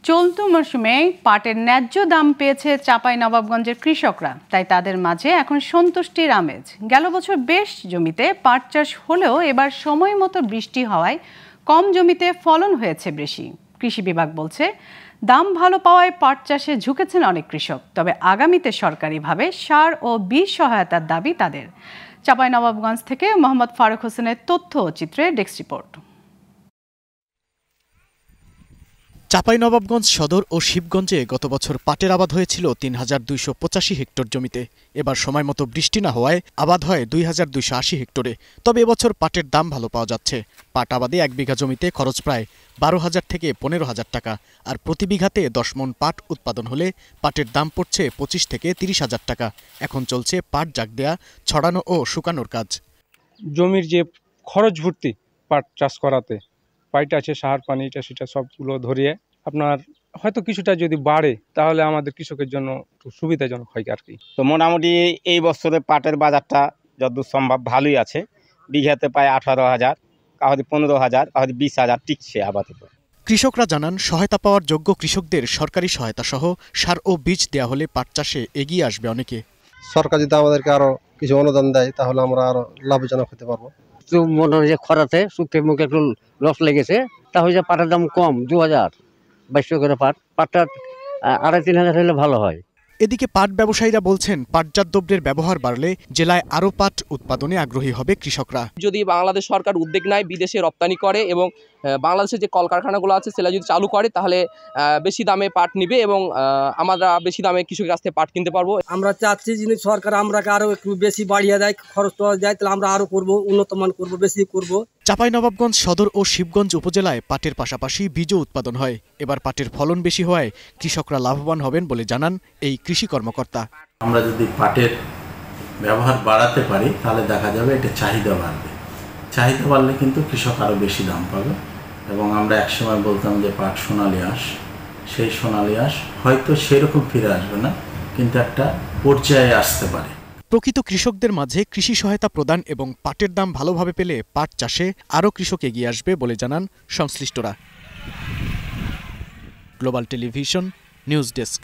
চলতি মৌসুমে পাটের ন্যায্য দাম পেয়েছে চাঁপাইনবাবগঞ্জের কৃষকরা, তাই তাদের মাঝে এখন সন্তুষ্টির আমেজ। গেল বছর বেশ জমিতে পাট চাষ হলেও এবার সময় মতো বৃষ্টি হওয়ায় কম জমিতে ফলন হয়েছে বেশি। কৃষি বিভাগ বলছে দাম ভালো পাওয়ায় পাট চাষে ঝুঁকেছেন অনেক কৃষক, তবে আগামীতে সরকারিভাবে সার ও বীজ সহায়তার দাবি তাদের। চাঁপাইনবাবগঞ্জ থেকে মোহাম্মদ ফারুক হোসেনের তথ্য ও চিত্রে ডেস্ক রিপোর্ট। চাঁপাইনবাবগঞ্জ সদর ও শিবগঞ্জে গত বছর পাটের আবাদ হয়েছিল ৩,২৮৫ হেক্টর জমিতে। এবার সময় মতো বৃষ্টি না হওয়ায় আবাদ হয় ২,২৮০ হেক্টরে। তবে এবছর পাটের দাম ভালো পাওয়া যাচ্ছে। পাট আবাদে ১ বিঘা জমিতে খরচ প্রায় ১২,০০০ থেকে ১৫,০০০ টাকা, আর প্রতি বিঘাতে ১০ মণ পাট উৎপাদন হলে পাটের দাম পড়ছে ২৫ থেকে ৩০,০০০ টাকা। এখন চলছে পাট জাগ দেয়া, ছড়ানো ও শুকানোর কাজ। জমির যে খরচ ভর্তি পাট চাষ করাতে, পাইট আছে, সার পানি, এটা সেটা সবগুলো ধরিয়ে আপনার হয়তো কিছুটা যদি বাড়ে তাহলে আমাদের কৃষকের জন্য একটু সুবিধাজনক হয় আর কি। তো মোটামুটি এই বছরে পাটের বাজারটা যতদূর সম্ভব ভালোই আছে। বিঘাতে প্রায় ১৮,০০০, কাহদি ১৫,০০০, কাহদি ২০,০০০ টিকছে আপাতত। কৃষকরা জানান সহায়তা পাওয়ার যোগ্য কৃষকদের সরকারি সহায়তা সহ সার ও বীজ দেয়া হলে পাট চাষে এগিয়ে আসবে অনেকে। সরকার যদি আমাদেরকে আরো কিছু অনুদান দেয় তাহলে আমরা আরো লাভজনক হতে পারবো। মনে হয় যে খরাতে শুকে মুখে একটু লস লেগেছে, তাহলে যে পাটের দাম কম, ২,২২০ করে পাটটা ২,৫০০ হলে ভালো হয়। এদিকে পাট ব্যবসায়ীরা বলছেন পাটজাত দ্রব্যের ব্যবহার বাড়লে জেলায় আরও পাট উৎপাদনে আগ্রহী হবে কৃষকরা। যদি বাংলাদেশ সরকার উদ্যোগ নেয়, বিদেশে রপ্তানি করে এবং বাংলাদেশের যে কলকারখানাগুলো আছে সেটা যদি চালু করে, তাহলে বেশি দামে পাট নিবে এবং আমরা বেশি দামে কৃষকের কাছ থেকে পাট কিনতে পারবো। আমরা চাচ্ছি যিনি সরকার আমরাকে আরো একটু বেশি বাড়িয়ে দেয়, খরচ দেয়, তাহলে আমরা আরো করবো, উন্নত মান করবো, বেশি করব। চাঁপাইনবাবগঞ্জ সদর ও শিবগঞ্জ উপজেলায় পাটের পাশাপাশি বীজও উৎপাদন হয়। এবার পাটের ফলন বেশি হওয়ায় কৃষকরা লাভবান হবেন বলে জানান এই কৃষি কর্মকর্তা। আমরা যদি পাটের ব্যবহার বাড়াতে পারি তাহলে দেখা যাবে এটা চাহিদা বাড়বে। চাহিদা বাড়লে কিন্তু কৃষক আরও বেশি দাম পাবে। এবং আমরা একসময় বলতাম যে পাট সোনালী আঁশ, সেই সোনালী আঁশ হয়তো সেরকম ফিরে আসবে না, কিন্তু একটা পর্যায়ে আসতে পারে। প্রকৃত কৃষকদের মাঝে কৃষি সহায়তা প্রদান এবং পাটের দাম ভালোভাবে পেলে পাট চাষে আরও কৃষক এগিয়ে আসবে বলে জানান সংশ্লিষ্টরা। Global television news desk.